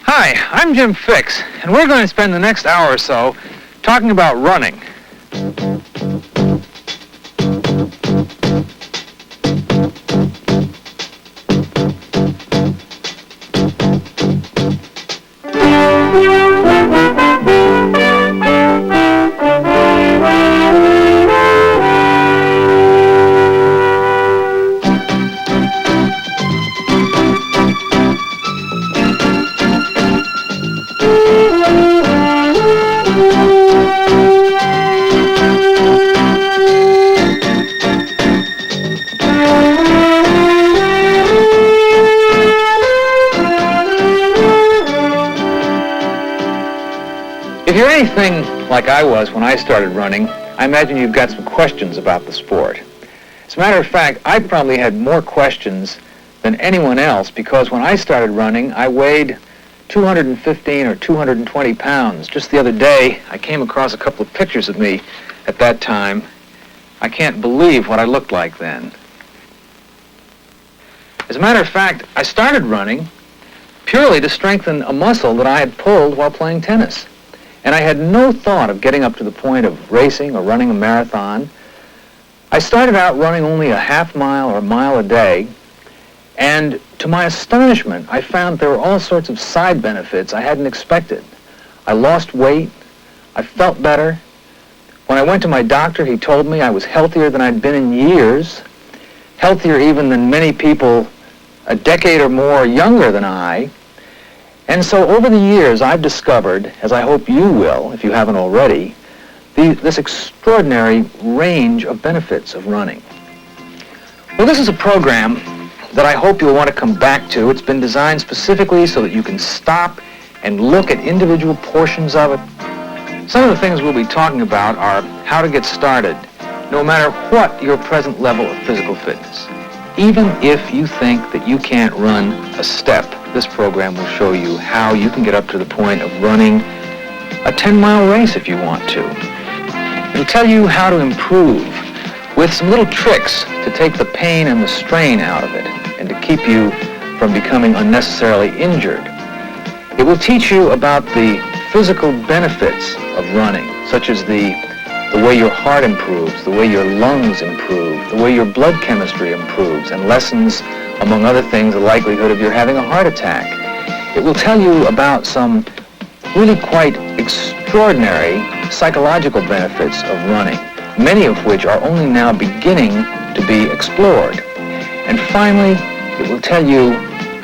Hi, I'm Jim Fixx, and we're going to spend the next hour or so talking about running. If you're anything like I was when I started running, I imagine you've got some questions about the sport. As a matter of fact, I probably had more questions than anyone else because when I started running, I weighed 215 or 220 pounds. Just the other day, I came across a couple of pictures of me at that time. I can't believe what I looked like then. As a matter of fact, I started running purely to strengthen a muscle that I had pulled while playing tennis. And I had no thought of getting up to the point of racing or running a marathon. I started out running only a half mile or a mile a day, and to my astonishment, I found there were all sorts of side benefits I hadn't expected. I lost weight, I felt better. When I went to my doctor, he told me I was healthier than I'd been in years, healthier even than many people a decade or more younger than I. And so over the years, I've discovered, as I hope you will, if you haven't already, this extraordinary range of benefits of running. Well, this is a program that I hope you'll want to come back to. It's been designed specifically so that you can stop and look at individual portions of it. Some of the things we'll be talking about are how to get started, no matter what your present level of physical fitness. Even if you think that you can't run a step, this program will show you how you can get up to the point of running a 10-mile race if you want to. It'll tell you how to improve with some little tricks to take the pain and the strain out of it and to keep you from becoming unnecessarily injured. It will teach you about the physical benefits of running, such as the way your heart improves, the way your lungs improve, the way your blood chemistry improves, and lessens, among other things, the likelihood of your having a heart attack. It will tell you about some really quite extraordinary psychological benefits of running, many of which are only now beginning to be explored. And finally, it will tell you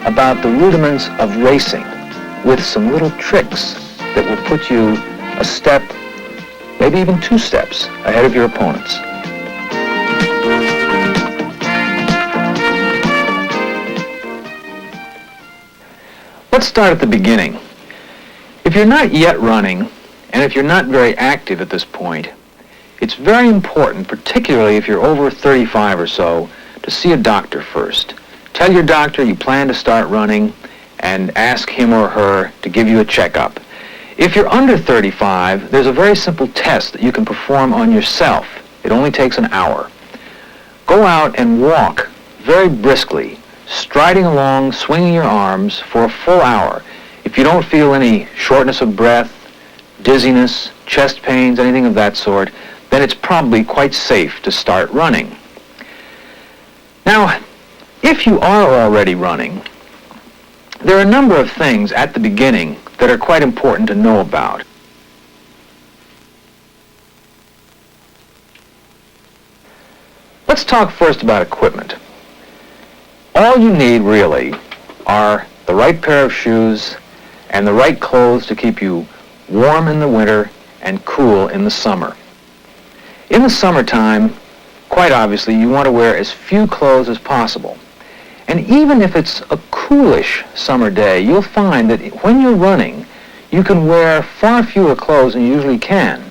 about the rudiments of racing with some little tricks that will put you a step, maybe even 2 steps ahead of your opponents. Let's start at the beginning. If you're not yet running, and if you're not very active at this point, it's very important, particularly if you're over 35 or so, to see a doctor first. Tell your doctor you plan to start running and ask him or her to give you a checkup. If you're under 35, there's a very simple test that you can perform on yourself. It only takes an hour. Go out and walk very briskly, striding along, swinging your arms for a full hour. If you don't feel any shortness of breath, dizziness, chest pains, anything of that sort, then it's probably quite safe to start running. Now, if you are already running, there are a number of things at the beginning that are quite important to know about. Let's talk first about equipment. All you need really are the right pair of shoes and the right clothes to keep you warm in the winter and cool in the summer. In the summertime, quite obviously, you want to wear as few clothes as possible. And even if it's a coolish summer day, you'll find that when you're running, you can wear far fewer clothes than you usually can.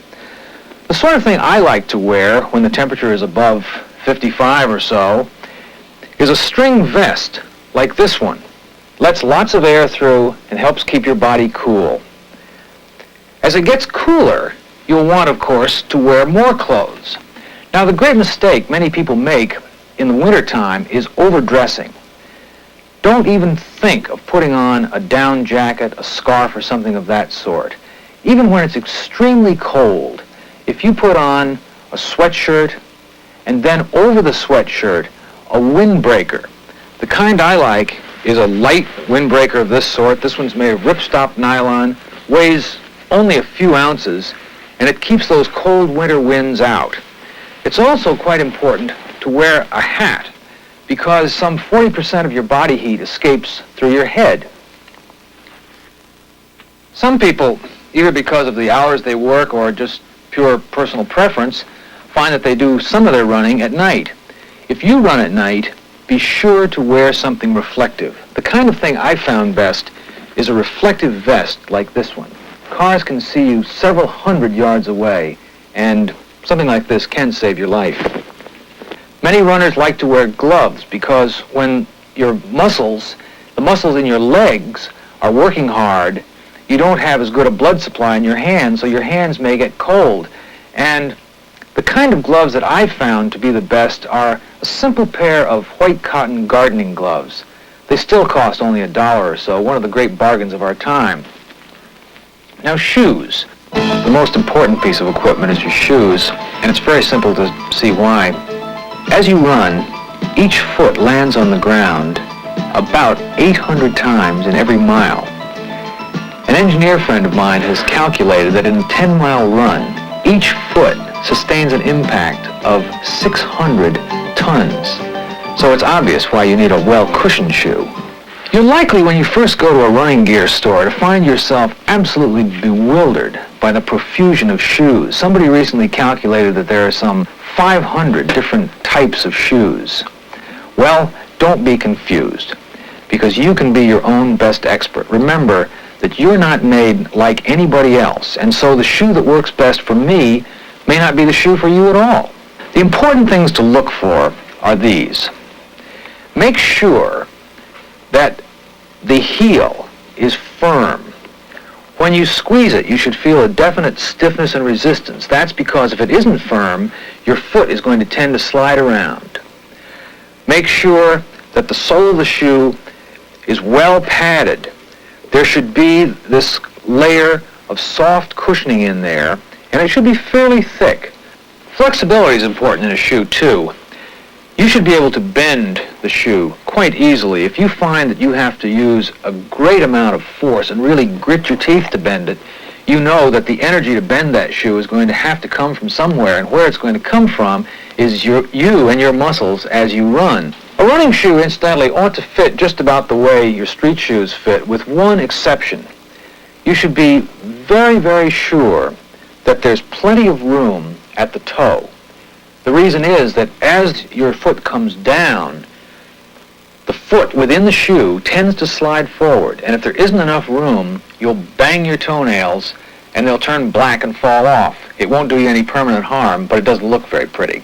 The sort of thing I like to wear when the temperature is above 55 or so is a string vest like this one. Lets lots of air through and helps keep your body cool. As it gets cooler, you'll want, of course, to wear more clothes. Now, the great mistake many people make in the wintertime is overdressing. Don't even think of putting on a down jacket, a scarf, or something of that sort. Even when it's extremely cold, if you put on a sweatshirt and then over the sweatshirt a windbreaker. The kind I like is a light windbreaker of this sort. This one's made of ripstop nylon, weighs only a few ounces, and it keeps those cold winter winds out. It's also quite important to wear a hat because some 40% of your body heat escapes through your head. Some people, either because of the hours they work or just pure personal preference, find that they do some of their running at night. If you run at night, be sure to wear something reflective. The kind of thing I found best is a reflective vest like this one. Cars can see you several hundred yards away, and something like this can save your life. Many runners like to wear gloves because when your muscles, the muscles in your legs, are working hard, you don't have as good a blood supply in your hands, so your hands may get cold. And the kind of gloves that I've found to be the best are a simple pair of white cotton gardening gloves. They still cost only $1 or so, one of the great bargains of our time. Now, shoes. The most important piece of equipment is your shoes, and it's very simple to see why. As you run, each foot lands on the ground about 800 times in every mile. An engineer friend of mine has calculated that in a 10-mile run, each foot sustains an impact of 600 tons. So it's obvious why you need a well-cushioned shoe. You're likely, when you first go to a running gear store, to find yourself absolutely bewildered by the profusion of shoes. Somebody recently calculated that there are some 500 different types of shoes. Well, don't be confused, because you can be your own best expert. Remember that you're not made like anybody else, and so the shoe that works best for me may not be the shoe for you at all. The important things to look for are these. Make sure that the heel is firm. When you squeeze it, you should feel a definite stiffness and resistance. That's because if it isn't firm, your foot is going to tend to slide around. Make sure that the sole of the shoe is well padded. There should be this layer of soft cushioning in there, and it should be fairly thick. Flexibility is important in a shoe, too. You should be able to bend the shoe quite easily. If you find that you have to use a great amount of force and really grit your teeth to bend it, you know that the energy to bend that shoe is going to have to come from somewhere, and where it's going to come from is you and your muscles as you run. A running shoe, incidentally, ought to fit just about the way your street shoes fit, with one exception. You should be very, very sure that there's plenty of room at the toe. The reason is that as your foot comes down, the foot within the shoe tends to slide forward, and if there isn't enough room, you'll bang your toenails and they'll turn black and fall off. It won't do you any permanent harm, but it doesn't look very pretty.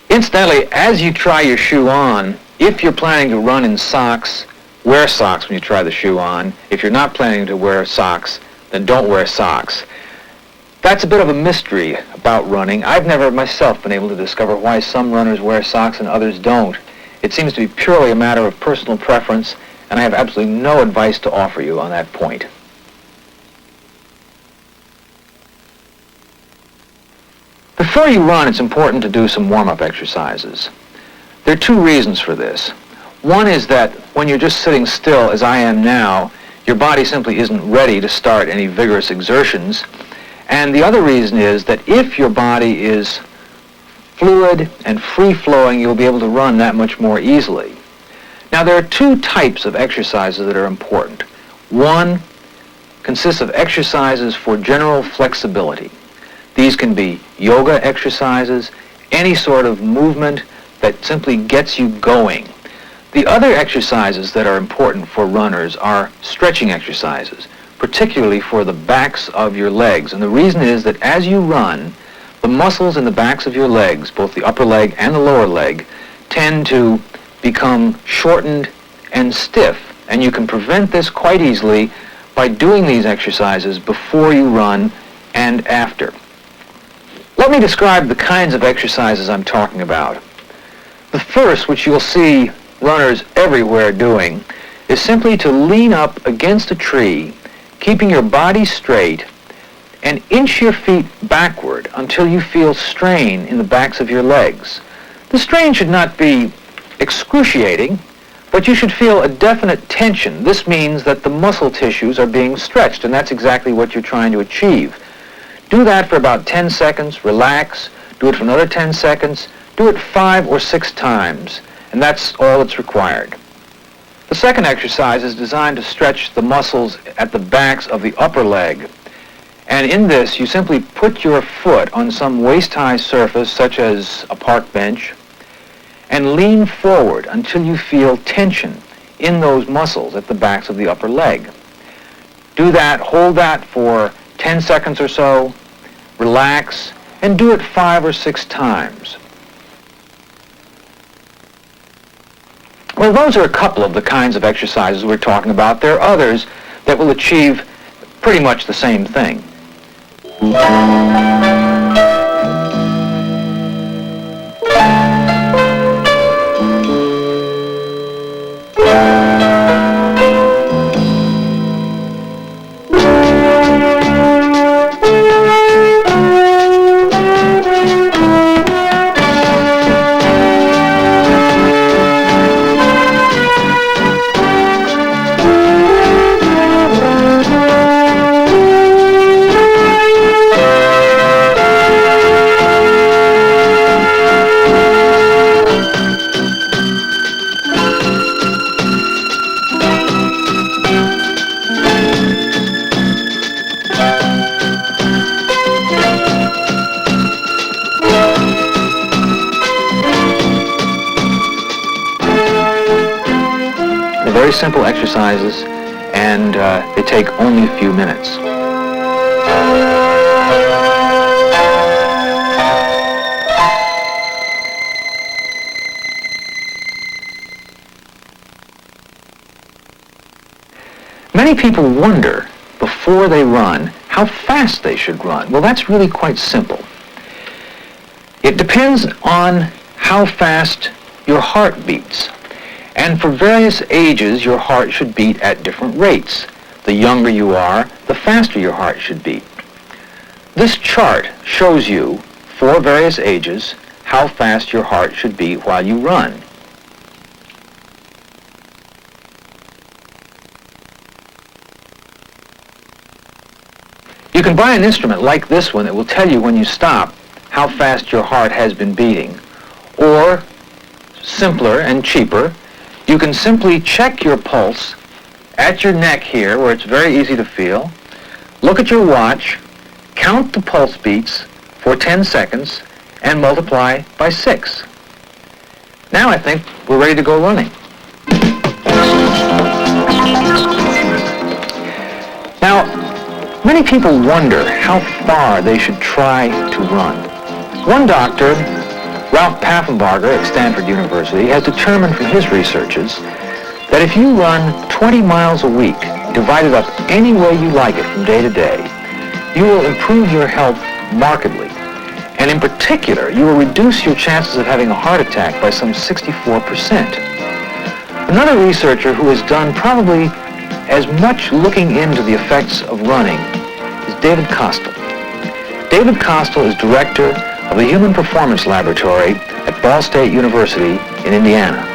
Incidentally, as you try your shoe on, if you're planning to run in socks, wear socks when you try the shoe on. If you're not planning to wear socks, then don't wear socks. That's a bit of a mystery about running. I've never myself been able to discover why some runners wear socks and others don't. It seems to be purely a matter of personal preference, and I have absolutely no advice to offer you on that point. Before you run, it's important to do some warm-up exercises. There are two reasons for this. One is that when you're just sitting still, as I am now, your body simply isn't ready to start any vigorous exertions. And the other reason is that if your body is fluid and free-flowing, you'll be able to run that much more easily. Now, there are two types of exercises that are important. One consists of exercises for general flexibility. These can be yoga exercises, any sort of movement that simply gets you going. The other exercises that are important for runners are stretching exercises, particularly for the backs of your legs. And the reason is that as you run, the muscles in the backs of your legs, both the upper leg and the lower leg, tend to become shortened and stiff. And you can prevent this quite easily by doing these exercises before you run and after. Let me describe the kinds of exercises I'm talking about. The first, which you'll see runners everywhere are doing is simply to lean up against a tree, keeping your body straight, and inch your feet backward until you feel strain in the backs of your legs. The strain should not be excruciating, but you should feel a definite tension. This means that the muscle tissues are being stretched, and that's exactly what you're trying to achieve. Do that for about 10 seconds, relax, do it for another 10 seconds, do it 5 or 6 times, and that's all that's required. The second exercise is designed to stretch the muscles at the backs of the upper leg. And in this, you simply put your foot on some waist-high surface, such as a park bench, and lean forward until you feel tension in those muscles at the backs of the upper leg. Do that, hold that for 10 seconds or so, relax, and do it 5 or 6 times. Well, those are a couple of the kinds of exercises we're talking about. There are others that will achieve pretty much the same thing. Very simple exercises, and they take only a few minutes. Many people wonder before they run how fast they should run. Well, that's really quite simple. It depends on how fast your heart beats. And for various ages, your heart should beat at different rates. The younger you are, the faster your heart should beat. This chart shows you, for various ages, how fast your heart should beat while you run. You can buy an instrument like this one that will tell you when you stop how fast your heart has been beating. Or, simpler and cheaper, you can simply check your pulse at your neck here, where it's very easy to feel. Look at your watch, count the pulse beats for 10 seconds, and multiply by 6. Now I think we're ready to go running. Now, many people wonder how far they should try to run. One doctor, Ralph Paffenbarger at Stanford University, has determined from his researches that if you run 20 miles a week, divided up any way you like it from day to day, you will improve your health markedly. And in particular, you will reduce your chances of having a heart attack by some 64%. Another researcher who has done probably as much looking into the effects of running is David Kostel. David Kostel is director of the Human Performance Laboratory at Ball State University in Indiana.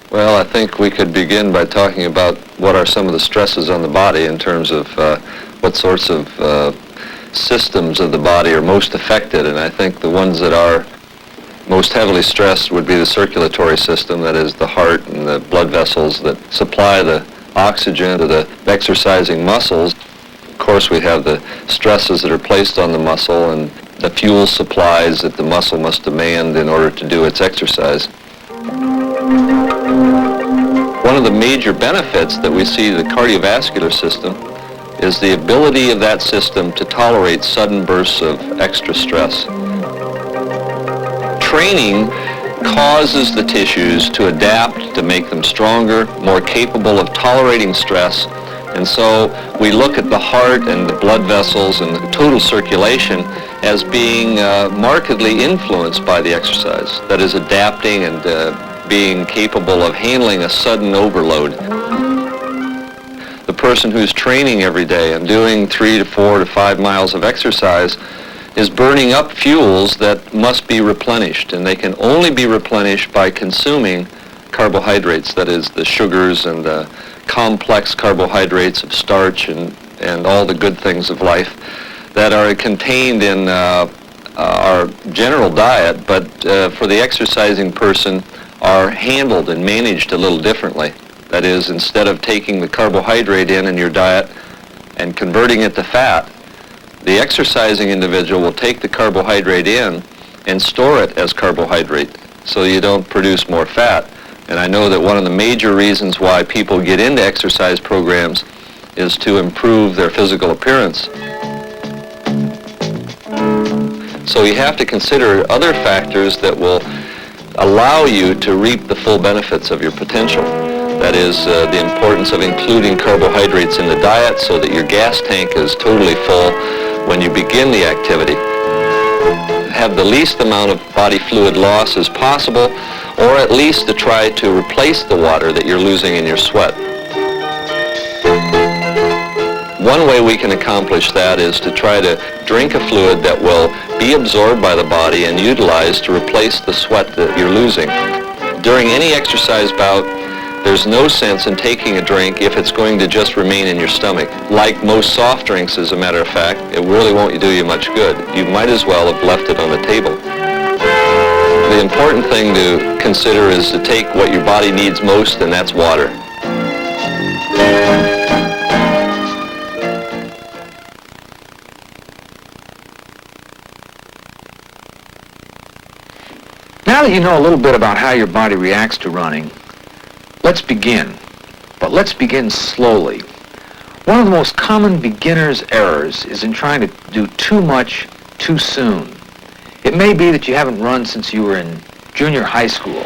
Well, I think we could begin by talking about what are some of the stresses on the body in terms of what sorts of systems of the body are most affected, and I think the ones that are most heavily stressed would be the circulatory system, that is the heart and the blood vessels that supply the oxygen to the exercising muscles. Of course, we have the stresses that are placed on the muscle and the fuel supplies that the muscle must demand in order to do its exercise. One of the major benefits that we see to the cardiovascular system is the ability of that system to tolerate sudden bursts of extra stress. Training causes the tissues to adapt, to make them stronger, more capable of tolerating stress, And so we look at the heart and the blood vessels and the total circulation as being markedly influenced by the exercise. That is, adapting and being capable of handling a sudden overload. The person who's training every day and doing 3 to 4 to 5 miles of exercise is burning up fuels that must be replenished, and they can only be replenished by consuming carbohydrates, that is, the sugars and the complex carbohydrates of starch and all the good things of life that are contained in our general diet, but for the exercising person are handled and managed a little differently. That is, instead of taking the carbohydrate in your diet and converting it to fat, the exercising individual will take the carbohydrate in and store it as carbohydrate so you don't produce more fat. And I know that one of the major reasons why people get into exercise programs is to improve their physical appearance. So you have to consider other factors that will allow you to reap the full benefits of your potential. That is, the importance of including carbohydrates in the diet so that your gas tank is totally full when you begin the activity. Have the least amount of body fluid loss as possible, or at least to try to replace the water that you're losing in your sweat. One way we can accomplish that is to try to drink a fluid that will be absorbed by the body and utilized to replace the sweat that you're losing. During any exercise bout, there's no sense in taking a drink if it's going to just remain in your stomach. Like most soft drinks, as a matter of fact, it really won't do you much good. You might as well have left it on the table. The important thing to consider is to take what your body needs most, and that's water. Now that you know a little bit about how your body reacts to running, let's begin. But let's begin slowly. One of the most common beginner's errors is in trying to do too much too soon. It may be that you haven't run since you were in junior high school,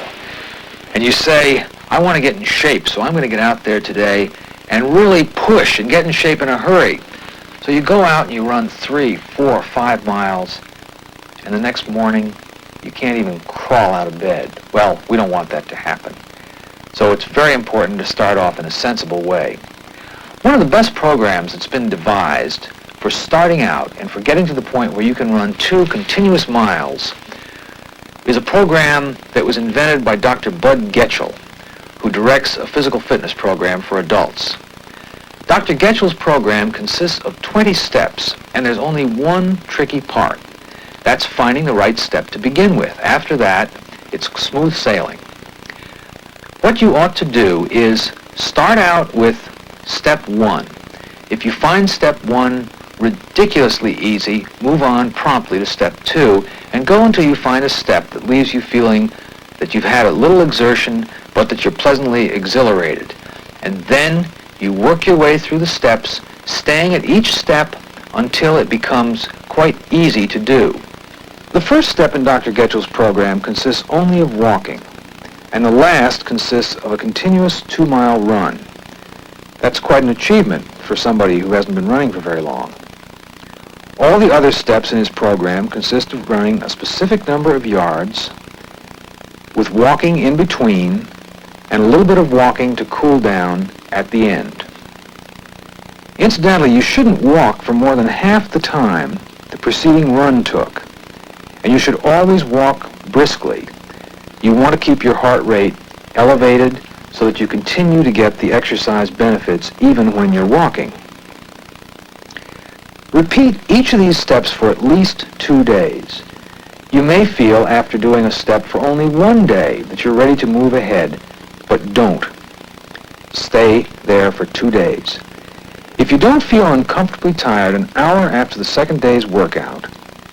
and you say, I want to get in shape, so I'm going to get out there today and really push and get in shape in a hurry. So you go out and you run 3, 4, 5 miles, and the next morning you can't even crawl out of bed. Well, we don't want that to happen. So it's very important to start off in a sensible way. One of the best programs that's been devised for starting out and for getting to the point where you can run 2 continuous miles is a program that was invented by Dr. Bud Getchell, who directs a physical fitness program for adults. Dr. Getchell's program consists of 20 steps, and there's only one tricky part. That's finding the right step to begin with. After that, it's smooth sailing. What you ought to do is start out with step 1. If you find step 1 ridiculously easy, move on promptly to step 2 and go until you find a step that leaves you feeling that you've had a little exertion but that you're pleasantly exhilarated. And then you work your way through the steps, staying at each step until it becomes quite easy to do. The first step in Dr. Getchell's program consists only of walking, and the last consists of a continuous 2-mile run. That's quite an achievement for somebody who hasn't been running for very long. All the other steps in his program consist of running a specific number of yards with walking in between and a little bit of walking to cool down at the end. Incidentally, you shouldn't walk for more than half the time the preceding run took, and you should always walk briskly. You want to keep your heart rate elevated so that you continue to get the exercise benefits even when you're walking. Repeat each of these steps for at least 2 days. You may feel after doing a step for only 1 day that you're ready to move ahead, but don't. Stay there for 2 days. If you don't feel uncomfortably tired an hour after the second day's workout,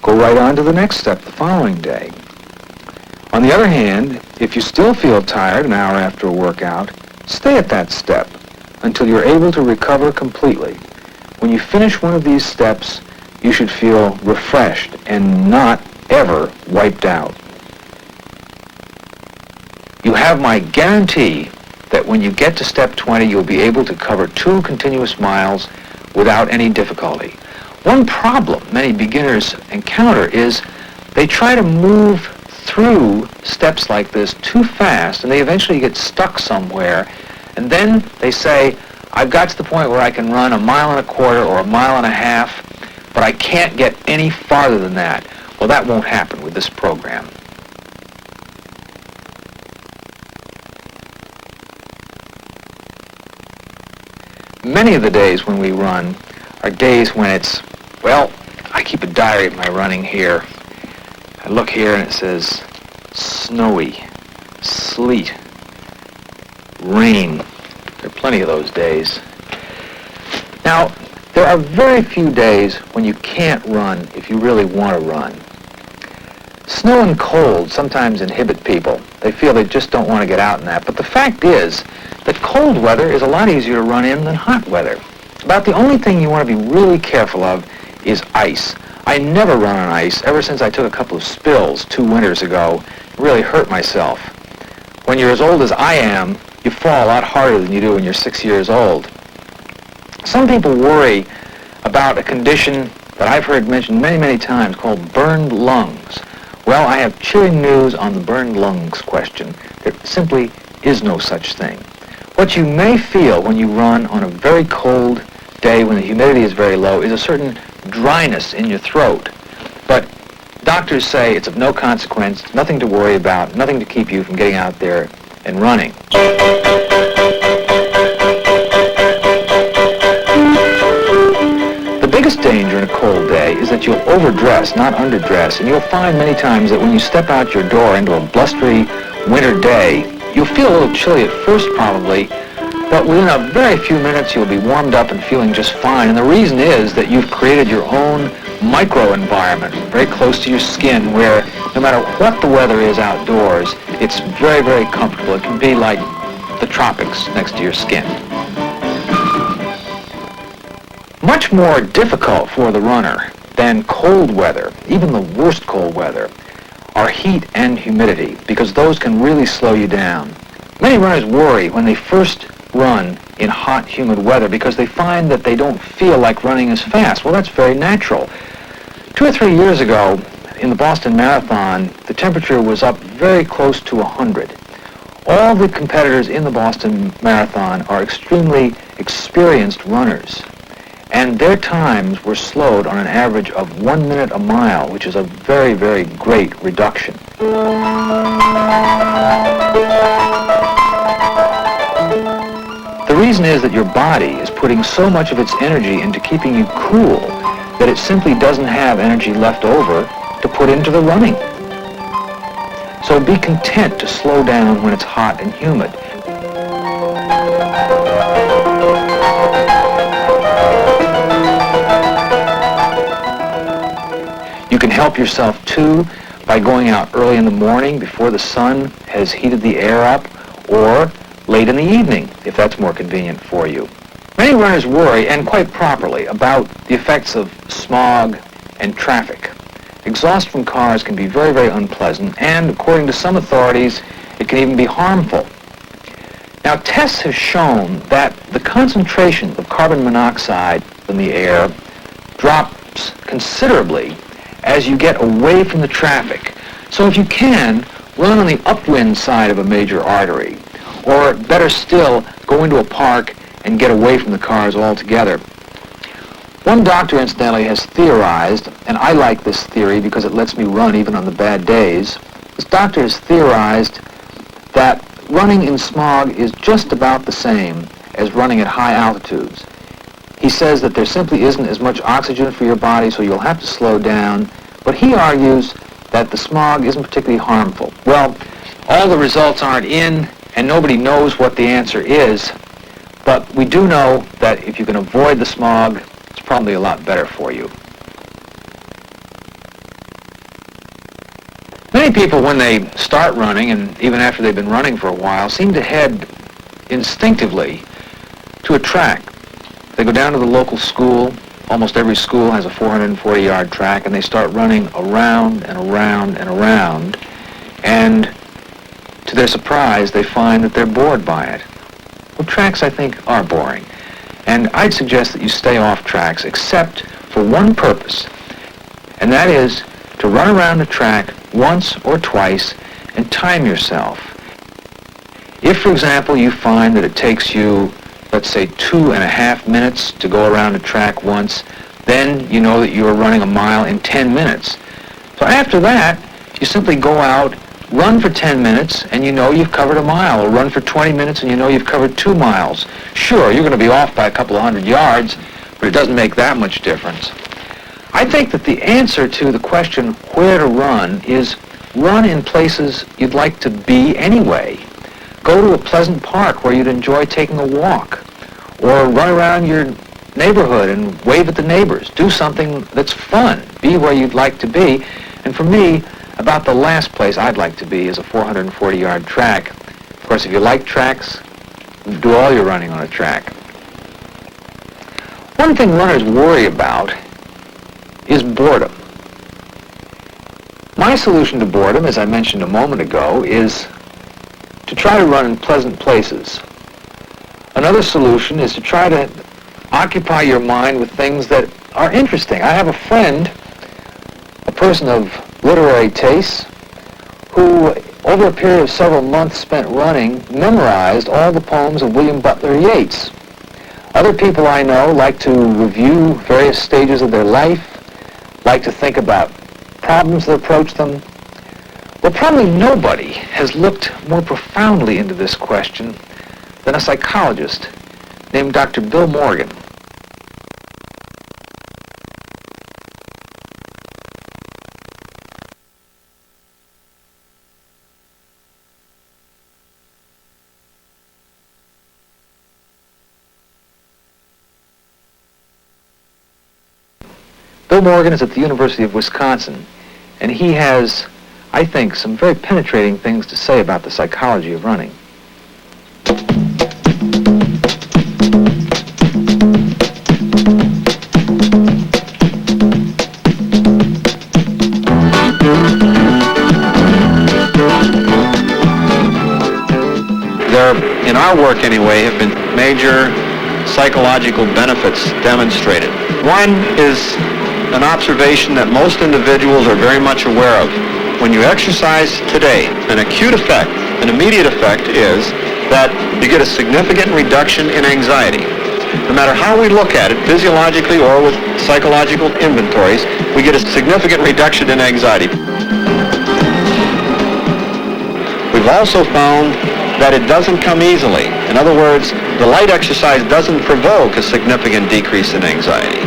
go right on to the next step the following day. On the other hand, if you still feel tired an hour after a workout, stay at that step until you're able to recover completely. When you finish one of these steps, you should feel refreshed and not ever wiped out. You have my guarantee that when you get to step 20, you'll be able to cover 2 continuous miles without any difficulty. One problem many beginners encounter is they try to move through steps like this too fast, and they eventually get stuck somewhere, and then they say, I've got to the point where I can run 1.25 miles or 1.5 miles, but I can't get any farther than that. Well, that won't happen with this program. Many of the days when we run are days when it's, well, I keep a diary of my running here. I look here and it says snowy, sleet, rain. There are plenty of those days. Now, there are very few days when you can't run if you really want to run. Snow and cold sometimes inhibit people. They feel they just don't want to get out in that. But the fact is that cold weather is a lot easier to run in than hot weather. About the only thing you want to be really careful of is ice. I never run on ice ever since I took a couple of spills 2 winters ago. It really hurt myself. When you're as old as I am, you fall a lot harder than you do when you're 6 years old. Some people worry about a condition that I've heard mentioned many, many times called burned lungs. Well, I have cheering news on the burned lungs question. There simply is no such thing. What you may feel when you run on a very cold day when the humidity is very low is a certain dryness in your throat. But doctors say it's of no consequence, nothing to worry about, nothing to keep you from getting out there and running. The biggest danger in a cold day is that you'll overdress, not underdress, and you'll find many times that when you step out your door into a blustery winter day, you'll feel a little chilly at first probably, but within a very few minutes you'll be warmed up and feeling just fine. And the reason is that you've created your own microenvironment very close to your skin where no matter what the weather is outdoors, it's very, very comfortable. It can be like the tropics next to your skin. Much more difficult for the runner than cold weather, even the worst cold weather, are heat and humidity, because those can really slow you down. Many runners worry when they first run in hot, humid weather because they find that they don't feel like running as fast. Well, that's very natural. 2 or 3 years ago, in the Boston Marathon, the temperature was up very close to 100. All the competitors in the Boston Marathon are extremely experienced runners, and their times were slowed on an average of 1 minute a mile, which is a very, very great reduction. The reason is that your body is putting so much of its energy into keeping you cool that it simply doesn't have energy left over to put into the running. So be content to slow down when it's hot and humid. You can help yourself too by going out early in the morning before the sun has heated the air up, or late in the evening if that's more convenient for you. Many runners worry, and quite properly, about the effects of smog and traffic. Exhaust from cars can be very, very unpleasant, and according to some authorities, it can even be harmful. Now, tests have shown that the concentration of carbon monoxide in the air drops considerably as you get away from the traffic. So if you can, run on the upwind side of a major artery, or better still, go into a park and get away from the cars altogether. One doctor, incidentally, has theorized, and I like this theory because it lets me run even on the bad days. This doctor has theorized that running in smog is just about the same as running at high altitudes. He says that there simply isn't as much oxygen for your body, so you'll have to slow down, but he argues that the smog isn't particularly harmful. Well, all the results aren't in, and nobody knows what the answer is, but we do know that if you can avoid the smog, it's probably a lot better for you. Many people, when they start running, and even after they've been running for a while, seem to head instinctively to a track. They go down to the local school. Almost every school has a 440-yard track, and they start running around and around and around, and to their surprise, they find that they're bored by it. Well, tracks, I think, are boring. And I'd suggest that you stay off tracks except for one purpose, and that is to run around the track once or twice and time yourself. If, for example, you find that it takes you, let's say, 2.5 minutes to go around the track once, then you know that you are running a mile in 10 minutes. So after that, you simply go out, run for 10 minutes, and you know you've covered a mile, or run for 20 minutes and you know you've covered 2 miles. Sure, you're going to be off by a couple of 100 yards, but it doesn't make that much difference. I think that the answer to the question where to run is run in places you'd like to be anyway. Go to a pleasant park where you'd enjoy taking a walk, or run around your neighborhood and wave at the neighbors. Do something that's fun. Be where you'd like to be. And for me, about the last place I'd like to be is a 440-yard track. Of course, if you like tracks, do all your running on a track. One thing runners worry about is boredom. My solution to boredom, as I mentioned a moment ago, is to try to run in pleasant places. Another solution is to try to occupy your mind with things that are interesting. I have a friend, a person of literary tastes, who over a period of several months spent running memorized all the poems of William Butler Yeats. Other people I know like to review various stages of their life, like to think about problems that approach them. Well, probably nobody has looked more profoundly into this question than a psychologist named Dr. Bill Morgan. Bill Morgan is at the University of Wisconsin, and he has, I think, some very penetrating things to say about the psychology of running. There, in our work anyway, have been major psychological benefits demonstrated. One is an observation that most individuals are very much aware of. When you exercise today, an acute effect, an immediate effect is that you get a significant reduction in anxiety. No matter how we look at it, physiologically or with psychological inventories, we get a significant reduction in anxiety. We've also found that it doesn't come easily. In other words, the light exercise doesn't provoke a significant decrease in anxiety.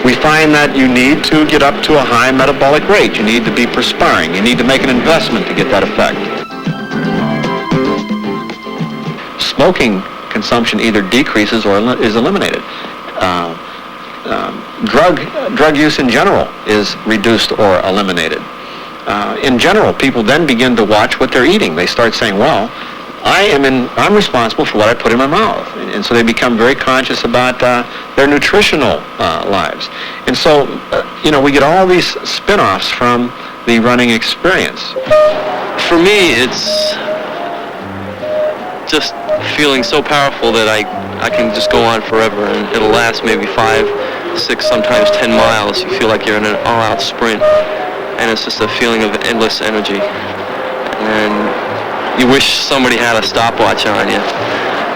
We find that you need to get up to a high metabolic rate. You need to be perspiring. You need to make an investment to get that effect. Smoking consumption either decreases or is eliminated. Drug use in general is reduced or eliminated. In general, people then begin to watch what they're eating. They start saying, well, I'm responsible for what I put in my mouth. And so they become very conscious about their nutritional lives. And so, we get all these spin-offs from the running experience. For me, it's just feeling so powerful that I can just go on forever, and it'll last maybe 5, 6, sometimes 10 miles. You feel like you're in an all-out sprint, and it's just a feeling of endless energy. And you wish somebody had a stopwatch on you.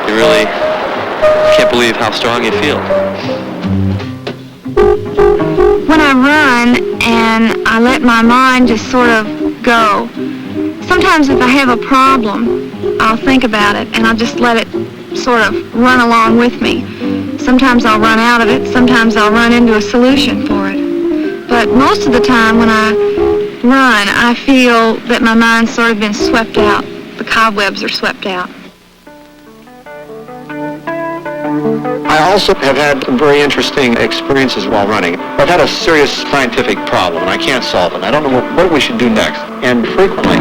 You really can't believe how strong you feel. When I run and I let my mind just sort of go, sometimes if I have a problem, I'll think about it and I'll just let it sort of run along with me. Sometimes I'll run out of it, sometimes I'll run into a solution for it. But most of the time when I run, I feel that my mind's sort of been swept out. The cobwebs are swept out. I also have had some very interesting experiences while running. I've had a serious scientific problem and I can't solve it. I don't know what we should do next. And frequently,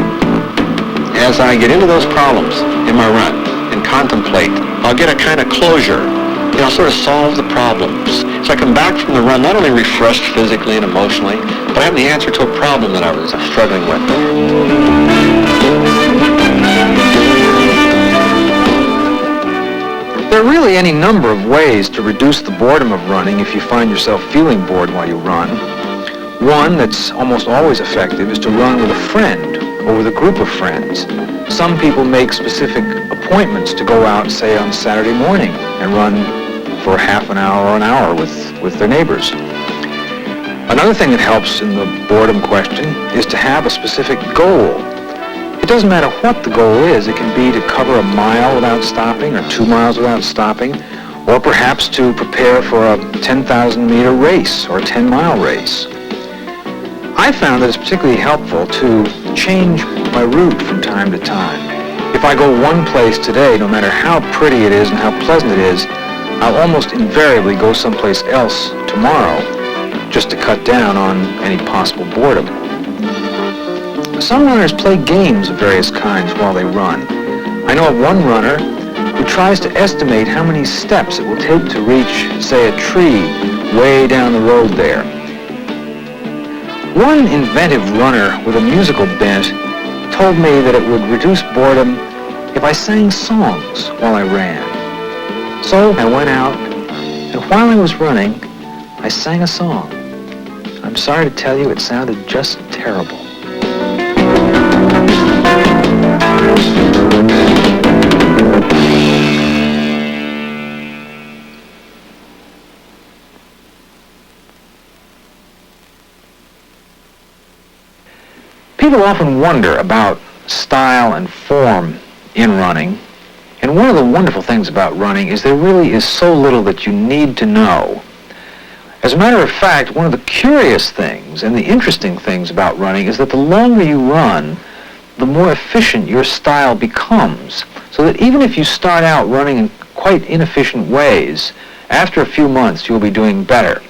as I get into those problems in my run and contemplate, I'll get a kind of closure. I'll sort of solve the problems. So I come back from the run not only refreshed physically and emotionally, but I have the answer to a problem that I was struggling with. There are really any number of ways to reduce the boredom of running if you find yourself feeling bored while you run. One that's almost always effective is to run with a friend or with a group of friends. Some people make specific appointments to go out, say, on Saturday morning and run for half an hour or an hour with their neighbors. Another thing that helps in the boredom question is to have a specific goal. It doesn't matter what the goal is. It can be to cover a mile without stopping or 2 miles without stopping, or perhaps to prepare for a 10,000-meter race or a 10-mile race. I found that it's particularly helpful to change my route from time to time. If I go one place today, no matter how pretty it is and how pleasant it is, I'll almost invariably go someplace else tomorrow just to cut down on any possible boredom. Some runners play games of various kinds while they run. I know of one runner who tries to estimate how many steps it will take to reach, say, a tree way down the road there. One inventive runner with a musical bent told me that it would reduce boredom if I sang songs while I ran. So I went out, and while I was running, I sang a song. I'm sorry to tell you, it sounded just terrible. People often wonder about style and form in running, and one of the wonderful things about running is there really is so little that you need to know. As a matter of fact, one of the curious things and the interesting things about running is that the longer you run, the more efficient your style becomes. So that even if you start out running in quite inefficient ways, after a few months you'll be doing better.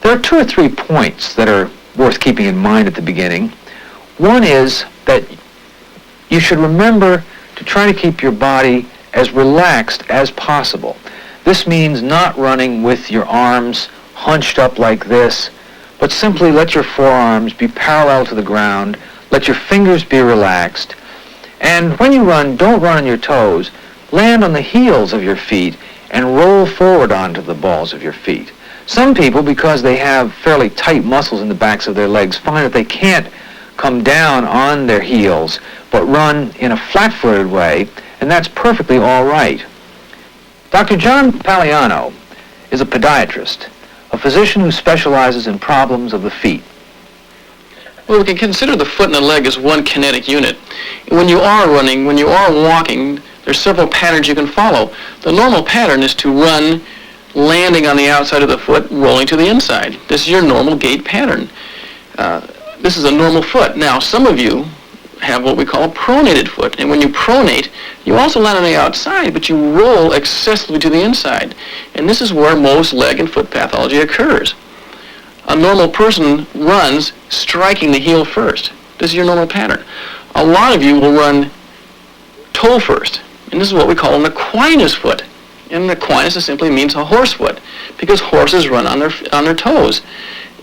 There are 2 or 3 points that are worth keeping in mind at the beginning. One is that you should remember to try to keep your body as relaxed as possible. This means not running with your arms hunched up like this, but simply let your forearms be parallel to the ground, let your fingers be relaxed, and when you run, don't run on your toes. Land on the heels of your feet and roll forward onto the balls of your feet. Some people, because they have fairly tight muscles in the backs of their legs, find that they can't come down on their heels, but run in a flat-footed way, and that's perfectly all right. Dr. John Paliano is a podiatrist, a physician who specializes in problems of the feet. Well, we can consider the foot and the leg as one kinetic unit. When you are running, when you are walking, there's several patterns you can follow. The normal pattern is to run, landing on the outside of the foot, rolling to the inside. This is your normal gait pattern. This is a normal foot. Now, some of you have what we call a pronated foot, and when you pronate, you also land on the outside, but you roll excessively to the inside. And this is where most leg and foot pathology occurs. A normal person runs striking the heel first. This is your normal pattern. A lot of you will run toe first, and this is what we call an equinus foot. And an equinus simply means a horse foot, because horses run on their toes.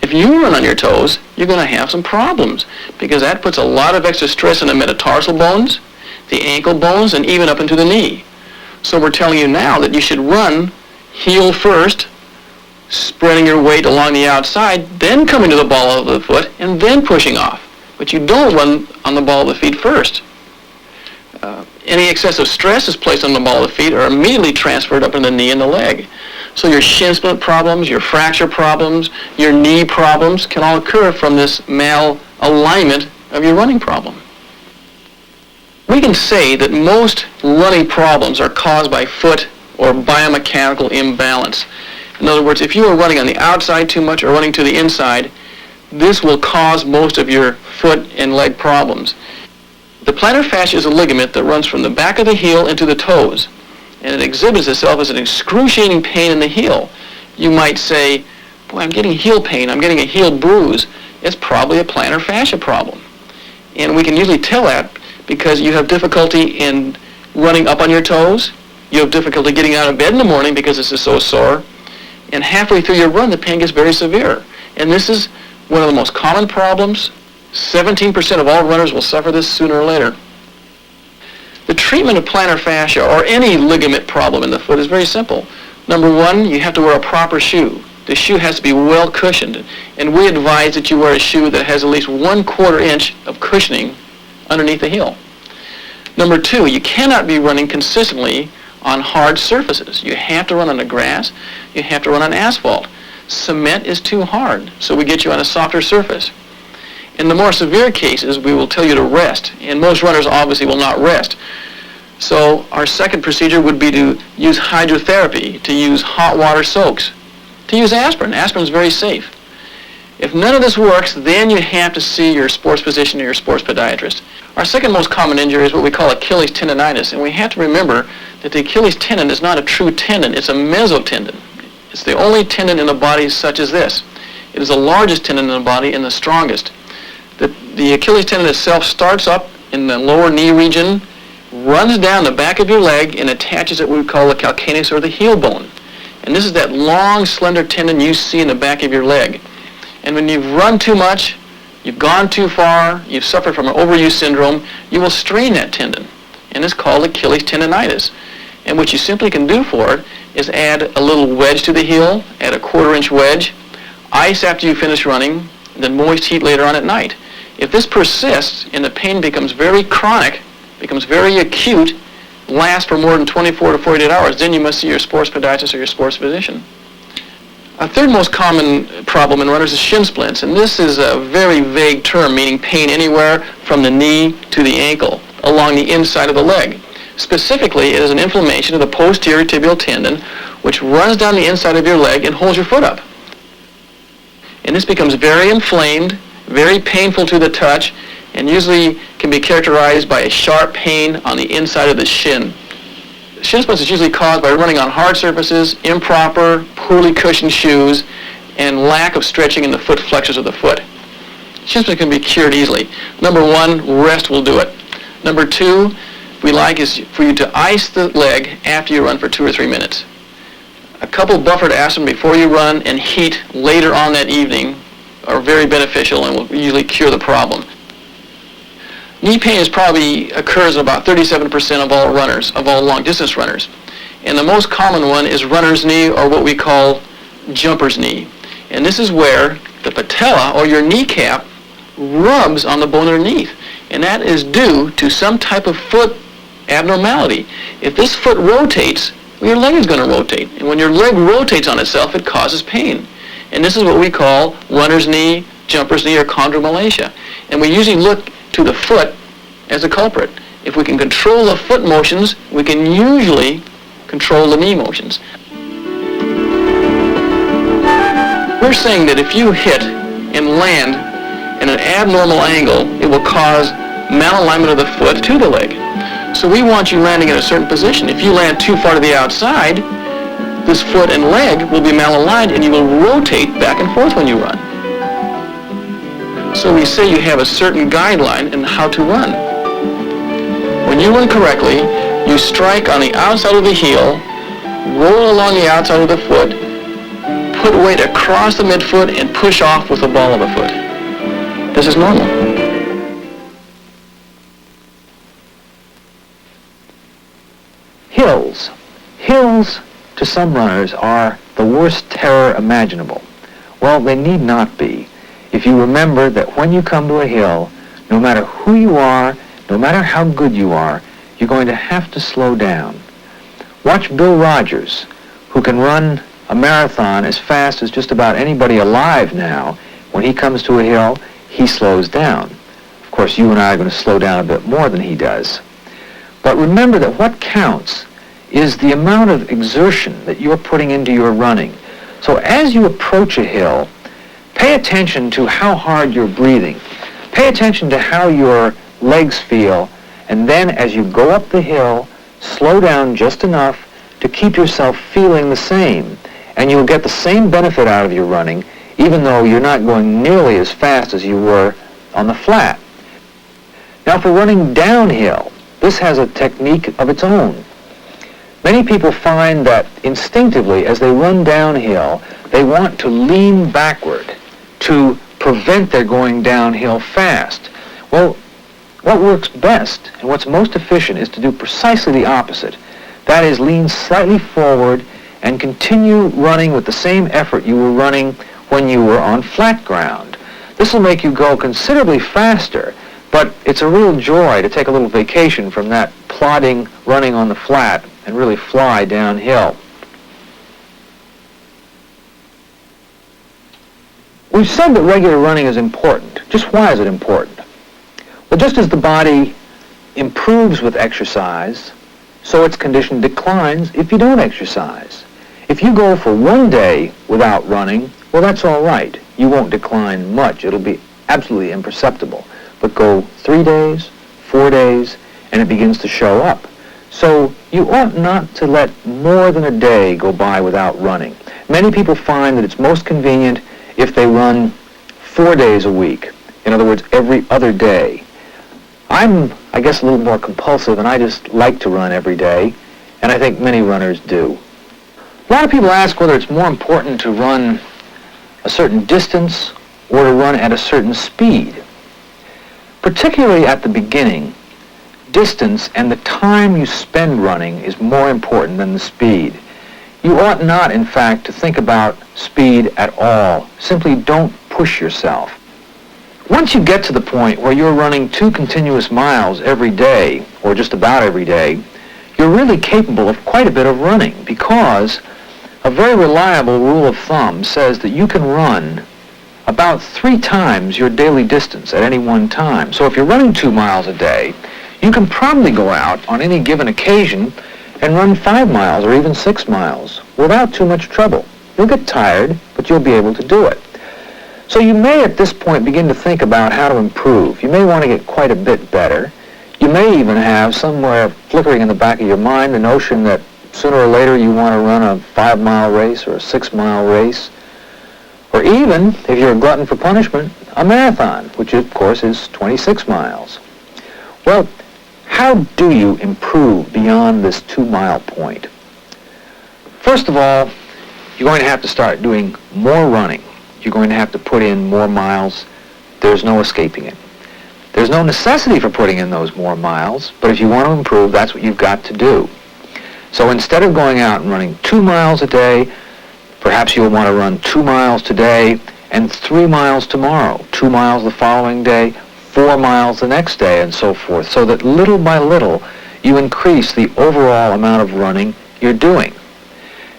If you run on your toes, you're going to have some problems, because that puts a lot of extra stress on the metatarsal bones, the ankle bones, and even up into the knee. So we're telling you now that you should run heel first, spreading your weight along the outside, then coming to the ball of the foot, and then pushing off. But you don't run on the ball of the feet first. Any excessive stress is placed on the ball of the feet are immediately transferred up in the knee and the leg. So your shin splint problems, your fracture problems, your knee problems can all occur from this malalignment of your running problem. We can say that most running problems are caused by foot or biomechanical imbalance. In other words, if you are running on the outside too much or running to the inside, this will cause most of your foot and leg problems. The plantar fascia is a ligament that runs from the back of the heel into the toes, and it exhibits itself as an excruciating pain in the heel. You might say, boy, I'm getting heel pain, I'm getting a heel bruise. It's probably a plantar fascia problem. And we can usually tell that because you have difficulty in running up on your toes, you have difficulty getting out of bed in the morning because this is so sore, and halfway through your run the pain gets very severe. And this is one of the most common problems. 17% of all runners will suffer this sooner or later. The treatment of plantar fascia or any ligament problem in the foot is very simple. Number one, you have to wear a proper shoe. The shoe has to be well cushioned, and we advise that you wear a shoe that has at least 1/4 inch of cushioning underneath the heel. Number two, you cannot be running consistently on hard surfaces. You have to run on the grass, you have to run on asphalt. Cement is too hard, so we get you on a softer surface. In the more severe cases, we will tell you to rest, and most runners obviously will not rest. So our second procedure would be to use hydrotherapy, to use hot water soaks, to use aspirin. Aspirin is very safe. If none of this works, then you have to see your sports physician or your sports podiatrist. Our second most common injury is what we call Achilles tendonitis, and we have to remember that the Achilles tendon is not a true tendon, it's a mesotendon. It's the only tendon in the body such as this. It is the largest tendon in the body and the strongest. The Achilles tendon itself starts up in the lower knee region, runs down the back of your leg, and attaches at what we call the calcaneus or the heel bone. And this is that long, slender tendon you see in the back of your leg. And when you've run too much, you've gone too far, you've suffered from an overuse syndrome, you will strain that tendon. And it's called Achilles tendonitis. And what you simply can do for it is add a little wedge to the heel, add a 1/4 inch wedge, ice after you finish running, then moist heat later on at night. If this persists and the pain becomes very chronic, becomes very acute, lasts for more than 24 to 48 hours, then you must see your sports podiatrist or your sports physician. A third most common problem in runners is shin splints, and this is a very vague term meaning pain anywhere from the knee to the ankle along the inside of the leg. Specifically, it is an inflammation of the posterior tibial tendon which runs down the inside of your leg and holds your foot up. And this becomes very inflamed, very painful to the touch, and usually can be characterized by a sharp pain on the inside of the shin. Shin splints is usually caused by running on hard surfaces, improper, poorly cushioned shoes, and lack of stretching in the foot flexors of the foot. Shin splints can be cured easily. Number one, rest will do it. Number two, we like is for you to ice the leg after you run for 2 or 3 minutes. A couple buffered aspirin before you run and heat later on that evening are very beneficial and will usually cure the problem. Knee pain probably occurs in about 37% of all runners, of all long-distance runners. And the most common one is runner's knee, or what we call jumper's knee. And this is where the patella, or your kneecap, rubs on the bone underneath. And that is due to some type of foot abnormality. If this foot rotates, your leg is going to rotate. And when your leg rotates on itself, it causes pain. And this is what we call runner's knee, jumper's knee, or chondromalacia. And we usually look to the foot as a culprit. If we can control the foot motions, we can usually control the knee motions. We're saying that if you hit and land in an abnormal angle, it will cause malalignment of the foot to the leg. So we want you landing in a certain position. If you land too far to the outside, this foot and leg will be malaligned and you will rotate back and forth when you run. So we say you have a certain guideline in how to run. When you run correctly, you strike on the outside of the heel, roll along the outside of the foot, put weight across the midfoot, and push off with the ball of the foot. This is normal. Hills. Hills, to some runners, are the worst terror imaginable. Well, they need not be. If you remember that when you come to a hill, no matter who you are, no matter how good you are, you're going to have to slow down. Watch Bill Rogers, who can run a marathon as fast as just about anybody alive now. When he comes to a hill, he slows down. Of course, you and I are going to slow down a bit more than he does. But remember that what counts is the amount of exertion that you're putting into your running. So as you approach a hill, pay attention to how hard you're breathing. Pay attention to how your legs feel, and then as you go up the hill, slow down just enough to keep yourself feeling the same. And you'll get the same benefit out of your running, even though you're not going nearly as fast as you were on the flat. Now for running downhill, this has a technique of its own. Many people find that instinctively, as they run downhill, they want to lean backward to prevent their going downhill fast. Well, What works best and what's most efficient is to do precisely the opposite. That is, lean slightly forward and continue running with the same effort you were running when you were on flat ground. This will make you go considerably faster, but it's a real joy to take a little vacation from that plodding running on the flat and really fly downhill. We've said that regular running is important. Just why is it important? Well, just as the body improves with exercise, so its condition declines if you don't exercise. If you go for 1 day without running, well, that's all right. You won't decline much. It'll be absolutely imperceptible. But go 3 days, 4 days, and it begins to show up. So you ought not to let more than a day go by without running. Many people find that it's most convenient if they run 4 days a week. In other words, every other day. I'm, I guess, a little more compulsive, and I just like to run every day, and I think many runners do. A lot of people ask whether it's more important to run a certain distance or to run at a certain speed. Particularly at the beginning, distance and the time you spend running is more important than the speed. You ought not, in fact, to think about speed at all. Simply don't push yourself. Once you get to the point where you're running 2 continuous miles every day, or just about every day, you're really capable of quite a bit of running, because a very reliable rule of thumb says that you can run about 3 times your daily distance at any one time. So if you're running 2 miles a day, you can probably go out on any given occasion and run 5 miles or even 6 miles without too much trouble. You'll get tired, but you'll be able to do it. So you may at this point begin to think about how to improve. You may want to get quite a bit better. You may even have somewhere flickering in the back of your mind the notion that sooner or later you want to run a 5-mile race or a 6-mile race, or even, if you're a glutton for punishment, a marathon, which of course is 26 miles. Well, how do you improve beyond this 2-mile point? First of all, you're going to have to start doing more running. You're going to have to put in more miles. There's no escaping it. There's no necessity for putting in those more miles, but if you want to improve, that's what you've got to do. So instead of going out and running 2 miles a day, perhaps you'll want to run 2 miles today and 3 miles tomorrow, 2 miles the following day, 4 miles the next day, and so forth, so that little by little you increase the overall amount of running you're doing.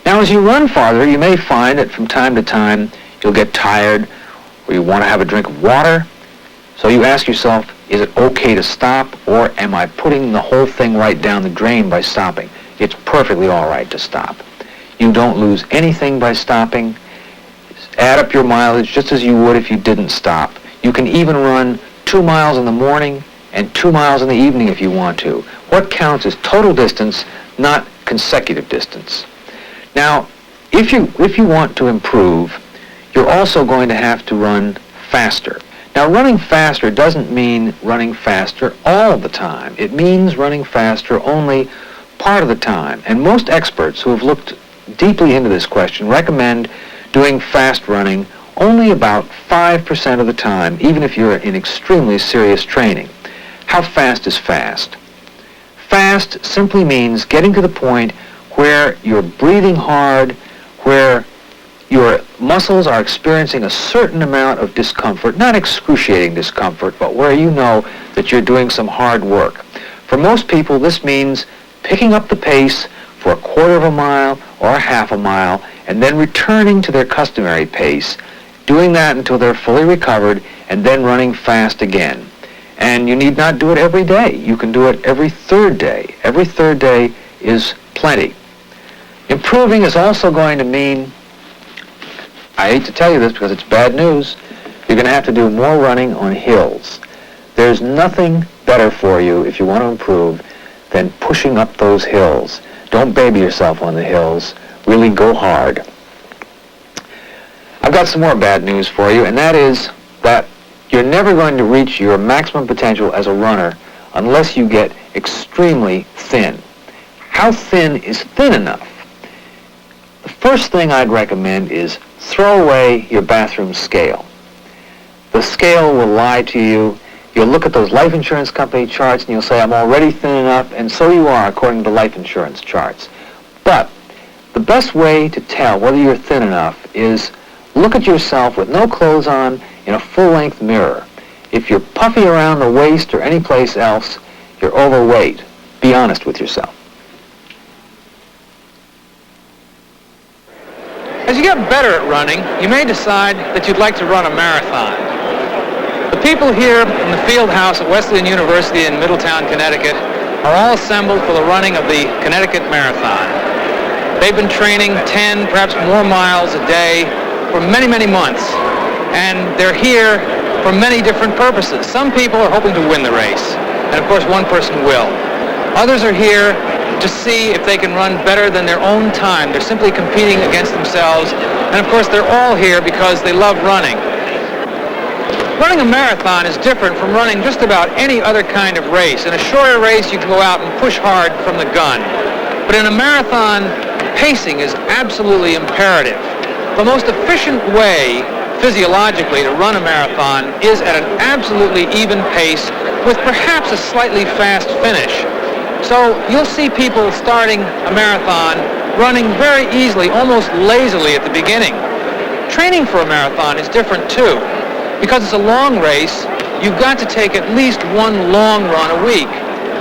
Now, as you run farther, you may find that from time to time you'll get tired, or you want to have a drink of water. So you ask yourself, is it okay to stop, or am I putting the whole thing right down the drain by stopping? It's perfectly all right to stop. You don't lose anything by stopping. Add up your mileage just as you would if you didn't stop. You can even run 2 miles in the morning and 2 miles in the evening if you want to. What counts is total distance, not consecutive distance. Now, if you want to improve, you're also going to have to run faster. Now, running faster doesn't mean running faster all the time. It means running faster only part of the time. And most experts who have looked deeply into this question recommend doing fast running only about 5% of the time, even if you're in extremely serious training. How fast is fast? Fast simply means getting to the point where you're breathing hard, where your muscles are experiencing a certain amount of discomfort, not excruciating discomfort, but where you know that you're doing some hard work. For most people, this means picking up the pace for a quarter of a mile or a half a mile, and then returning to their customary pace, doing that until they're fully recovered, and then running fast again. And you need not do it every day. You can do it every 3rd day. Every 3rd day is plenty. Improving is also going to mean, I hate to tell you this because it's bad news, you're going to have to do more running on hills. There's nothing better for you if you want to improve than pushing up those hills. Don't baby yourself on the hills. Really go hard. I've got some more bad news for you, and that is that you're never going to reach your maximum potential as a runner unless you get extremely thin. How thin is thin enough? The first thing I'd recommend is throw away your bathroom scale. The scale will lie to you, You'll look at those life insurance company charts and you'll say, I'm already thin enough, and so you are according to life insurance charts. But the best way to tell whether you're thin enough is look at yourself with no clothes on in a full-length mirror. If you're puffy around the waist or any place else, you're overweight. Be honest with yourself. As you get better at running, you may decide that you'd like to run a marathon. The people here in the field house at Wesleyan University in Middletown, Connecticut, are all assembled for the running of the Connecticut Marathon. They've been training 10, perhaps more miles a day for many, many months, and they're here for many different purposes. Some people are hoping to win the race, and of course one person will. Others are here to see if they can run better than their own time. They're simply competing against themselves, and of course they're all here because they love running. Running a marathon is different from running just about any other kind of race. In a shorter race, you can go out and push hard from the gun. But in a marathon, pacing is absolutely imperative. The most efficient way, physiologically, to run a marathon is at an absolutely even pace with perhaps a slightly fast finish. So you'll see people starting a marathon running very easily, almost lazily at the beginning. Training for a marathon is different too. Because it's a long race, you've got to take at least one long run a week.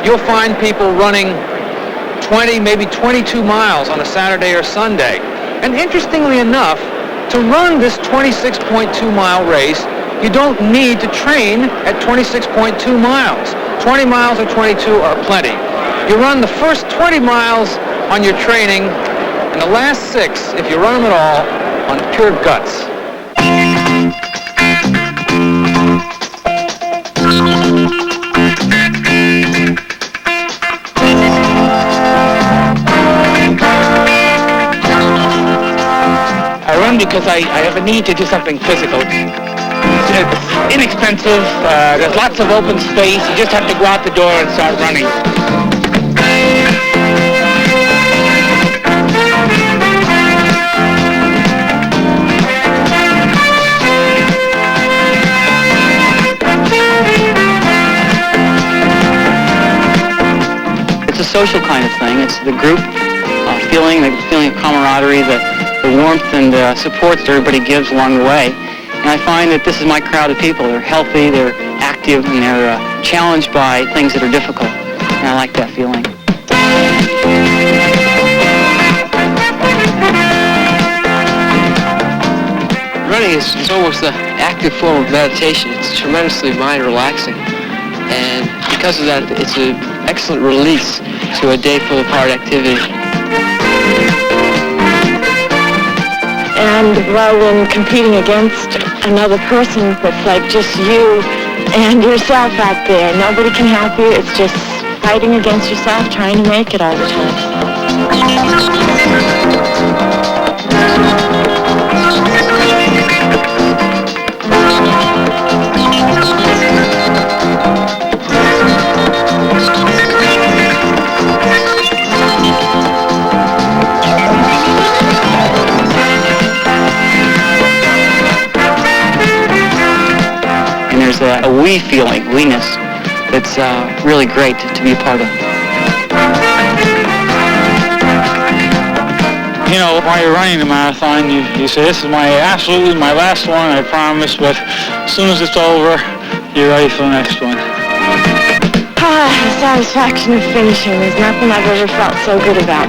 You'll find people running 20, maybe 22 miles on a Saturday or Sunday. And interestingly enough, to run this 26.2 mile race, you don't need to train at 26.2 miles. 20 miles or 22 are plenty. You run the first 20 miles on your training, and the last 6, if you run them at all, on pure guts. I run because I have a need to do something physical. It's inexpensive, there's lots of open space, you just have to go out the door and start running. It's a social kind of thing. It's the group feeling, the feeling of camaraderie, the warmth and support that everybody gives along the way. And I find that this is my crowd of people. They're healthy, they're active, and they're challenged by things that are difficult. And I like that feeling. Running is almost an active form of meditation. It's tremendously mind relaxing. And because of that, it's an excellent release to a day full of hard activity. And rather than competing against another person, it's like just you and yourself out there. Nobody can help you. It's just fighting against yourself, trying to make it all the time. There's a we feeling, we-ness, that's really great to be a part of. You know, while you're running the marathon, you say, this is absolutely my last one, I promise, but as soon as it's over, you're ready for the next one. The satisfaction of finishing. There's nothing I've ever felt so good about.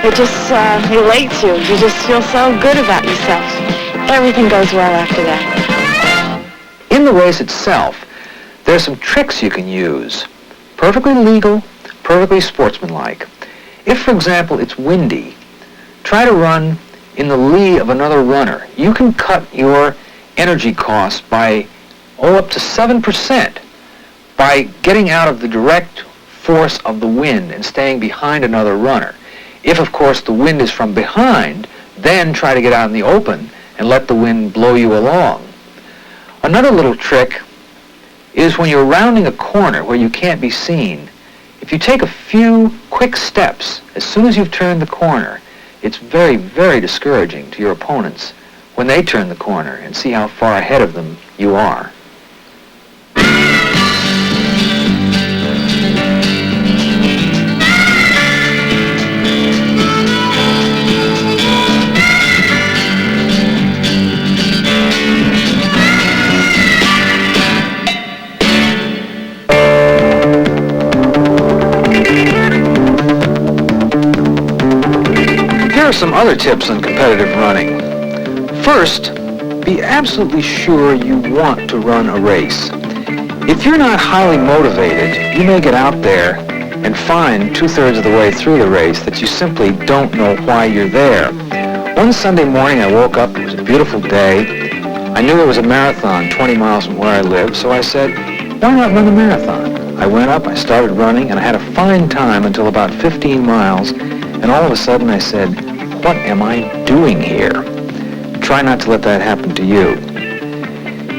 It just elates you. You just feel so good about yourself. Everything goes well after that. In the race itself, there's some tricks you can use. Perfectly legal, perfectly sportsmanlike. If, for example, it's windy, try to run in the lee of another runner. You can cut your energy costs by, up to 7% by getting out of the direct force of the wind and staying behind another runner. If, of course, the wind is from behind, then try to get out in the open and let the wind blow you along. Another little trick is when you're rounding a corner where you can't be seen, if you take a few quick steps as soon as you've turned the corner, it's very, very discouraging to your opponents when they turn the corner and see how far ahead of them you are. are some other tips on competitive running. First, be absolutely sure you want to run a race. If you're not highly motivated, you may get out there and find 2/3 of the way through the race that you simply don't know why you're there. One Sunday morning I woke up, it was a beautiful day. I knew there was a marathon 20 miles from where I live, so I said, why not run the marathon? I went up, I started running, and I had a fine time until about 15 miles, and all of a sudden I said, what am I doing here? Try not to let that happen to you.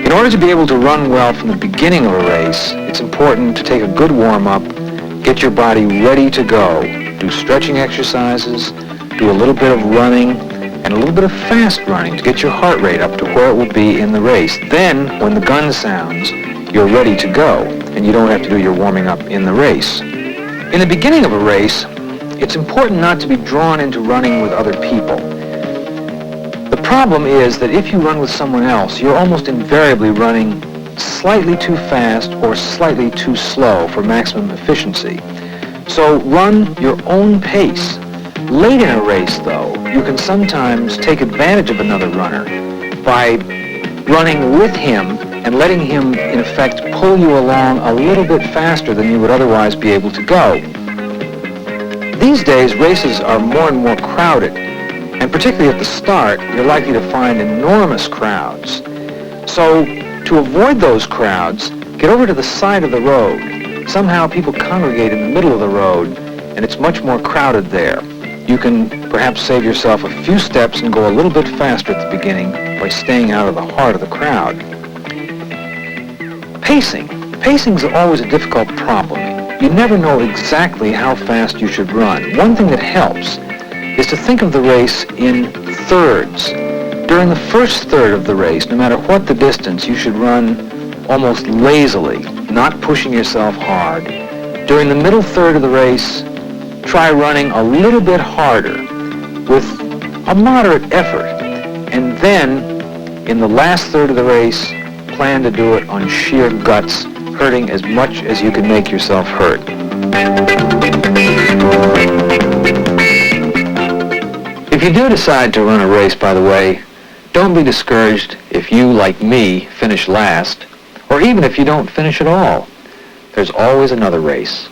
In order to be able to run well from the beginning of a race, it's important to take a good warm-up, get your body ready to go, do stretching exercises, do a little bit of running, and a little bit of fast running to get your heart rate up to where it will be in the race. Then, when the gun sounds, you're ready to go, and you don't have to do your warming up in the race. In the beginning of a race, it's important not to be drawn into running with other people. The problem is that if you run with someone else, you're almost invariably running slightly too fast or slightly too slow for maximum efficiency. So run your own pace. Late in a race, though, you can sometimes take advantage of another runner by running with him and letting him, in effect, pull you along a little bit faster than you would otherwise be able to go. These days, races are more and more crowded, and particularly at the start, you're likely to find enormous crowds. So, to avoid those crowds, get over to the side of the road. Somehow people congregate in the middle of the road, and it's much more crowded there. You can perhaps save yourself a few steps and go a little bit faster at the beginning by staying out of the heart of the crowd. Pacing. Pacing's always a difficult problem. You never know exactly how fast you should run. One thing that helps is to think of the race in thirds. During the first third of the race, no matter what the distance, you should run almost lazily, not pushing yourself hard. During the middle third of the race, try running a little bit harder with a moderate effort. And then, in the last third of the race, plan to do it on sheer guts, hurting as much as you can make yourself hurt. If you do decide to run a race, by the way, don't be discouraged if you, like me, finish last, or even if you don't finish at all. There's always another race.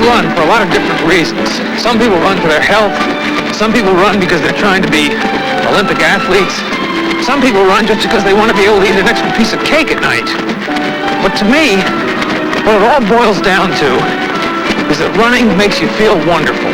Run for a lot of different reasons. Some people run for their health. Some people run because they're trying to be Olympic athletes. Some people run just because they want to be able to eat an extra piece of cake at night. But to me, what it all boils down to is that running makes you feel wonderful.